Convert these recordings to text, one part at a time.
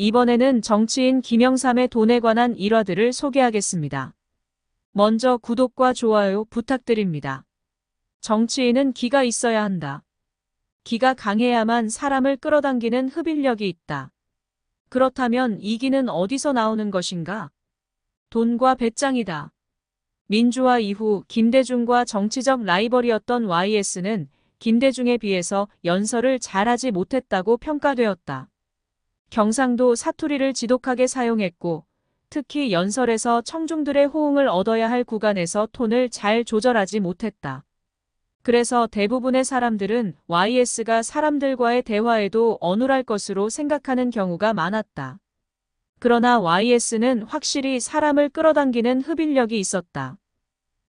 이번에는 정치인 김영삼의 돈에 관한 일화들을 소개하겠습니다. 먼저 구독과 좋아요 부탁드립니다. 정치인은 기가 있어야 한다. 기가 강해야만 사람을 끌어당기는 흡인력이 있다. 그렇다면 이 기는 어디서 나오는 것인가? 돈과 배짱이다. 민주화 이후 김대중과 정치적 라이벌이었던 YS는 김대중에 비해서 연설을 잘하지 못했다고 평가되었다. 경상도 사투리를 지독하게 사용했고, 특히 연설에서 청중들의 호응을 얻어야 할 구간에서 톤을 잘 조절하지 못했다. 그래서 대부분의 사람들은 YS가 사람들과의 대화에도 어눌할 것으로 생각하는 경우가 많았다. 그러나 YS는 확실히 사람을 끌어당기는 흡인력이 있었다.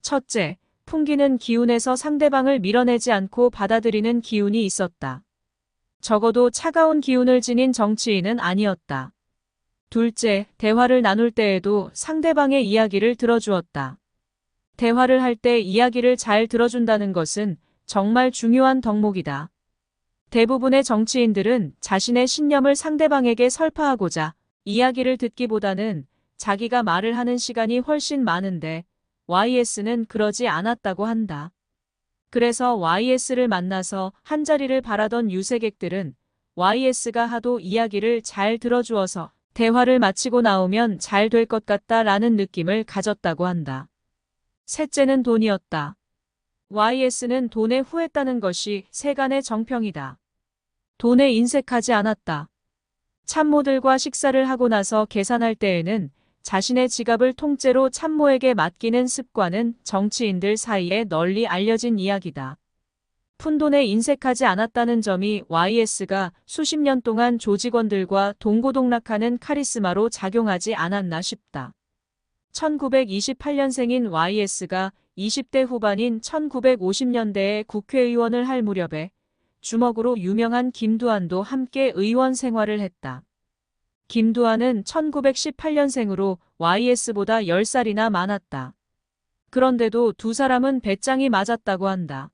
첫째, 풍기는 기운에서 상대방을 밀어내지 않고 받아들이는 기운이 있었다. 적어도 차가운 기운을 지닌 정치인은 아니었다. 둘째, 대화를 나눌 때에도 상대방의 이야기를 들어주었다. 대화를 할 때 이야기를 잘 들어준다는 것은 정말 중요한 덕목이다. 대부분의 정치인들은 자신의 신념을 상대방에게 설파하고자 이야기를 듣기보다는 자기가 말을 하는 시간이 훨씬 많은데 YS는 그러지 않았다고 한다. 그래서 YS를 만나서 한자리를 바라던 유색객들은 YS가 하도 이야기를 잘 들어주어서 대화를 마치고 나오면 잘 될 것 같다라는 느낌을 가졌다고 한다. 셋째는 돈이었다. YS는 돈에 후했다는 것이 세간의 정평이다. 돈에 인색하지 않았다. 참모들과 식사를 하고 나서 계산할 때에는 자신의 지갑을 통째로 참모에게 맡기는 습관은 정치인들 사이에 널리 알려진 이야기다. 푼돈에 인색하지 않았다는 점이 YS가 수십 년 동안 조직원들과 동고동락하는 카리스마로 작용하지 않았나 싶다. 1928년생인 YS가 20대 후반인 1950년대에 국회의원을 할 무렵에 주먹으로 유명한 김두한도 함께 의원 생활을 했다. 김두한은 1918년생으로 YS보다 10살이나 많았다. 그런데도 두 사람은 배짱이 맞았다고 한다.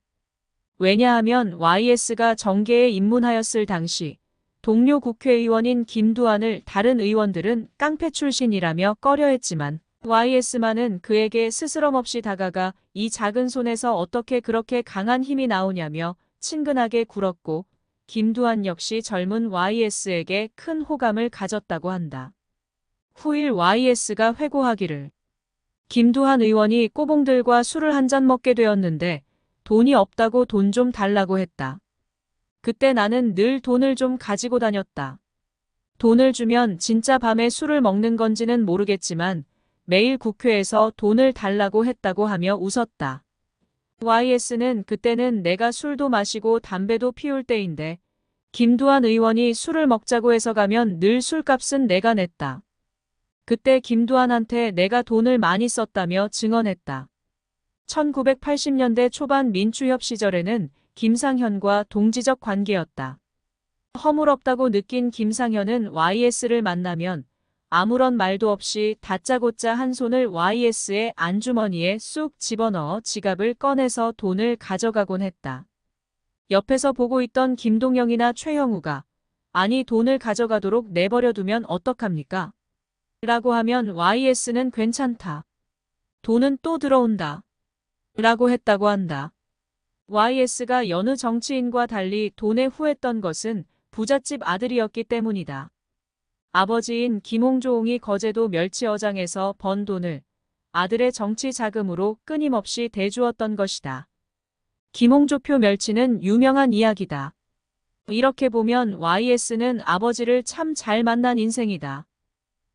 왜냐하면 YS가 정계에 입문하였을 당시 동료 국회의원인 김두한을 다른 의원들은 깡패 출신이라며 꺼려했지만 YS만은 그에게 스스럼 없이 다가가 이 작은 손에서 어떻게 그렇게 강한 힘이 나오냐며 친근하게 굴었고 김두한 역시 젊은 YS에게 큰 호감을 가졌다고 한다. 후일 YS가 회고하기를 김두한 의원이 꼬봉들과 술을 한 잔 먹게 되었는데 돈이 없다고 돈 좀 달라고 했다. 그때 나는 늘 돈을 좀 가지고 다녔다. 돈을 주면 진짜 밤에 술을 먹는 건지는 모르겠지만 매일 국회에서 돈을 달라고 했다고 하며 웃었다. YS는 그때는 내가 술도 마시고 담배도 피울 때인데 김두한 의원이 술을 먹자고 해서 가면 늘 술값은 내가 냈다. 그때 김두한한테 내가 돈을 많이 썼다며 증언했다. 1980년대 초반 민주협 시절에는 김상현과 동지적 관계였다. 허물없다고 느낀 김상현은 YS를 만나면 아무런 말도 없이 다짜고짜 한 손을 YS의 안주머니에 쑥 집어넣어 지갑을 꺼내서 돈을 가져가곤 했다. 옆에서 보고 있던 김동영이나 최형우가 아니 돈을 가져가도록 내버려두면 어떡합니까? 라고 하면 YS는 괜찮다. 돈은 또 들어온다. 라고 했다고 한다. YS가 여느 정치인과 달리 돈에 후했던 것은 부잣집 아들이었기 때문이다. 아버지인 김홍조옹이 거제도 멸치어장에서 번 돈을 아들의 정치 자금으로 끊임없이 대주었던 것이다. 김홍조표 멸치는 유명한 이야기다. 이렇게 보면 YS는 아버지를 참 잘 만난 인생이다.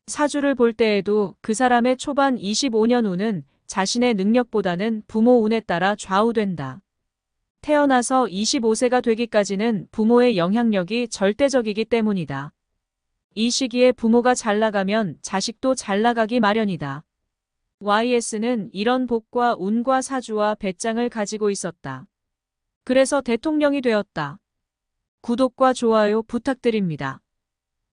사주를 볼 때에도 그 사람의 초반 25년 운은 자신의 능력보다는 부모 운에 따라 좌우된다. 태어나서 25세가 되기까지는 부모의 영향력이 절대적이기 때문이다. 이 시기에 부모가 잘 나가면 자식도 잘 나가기 마련이다. YS는 이런 복과 운과 사주와 배짱을 가지고 있었다. 그래서 대통령이 되었다. 구독과 좋아요 부탁드립니다.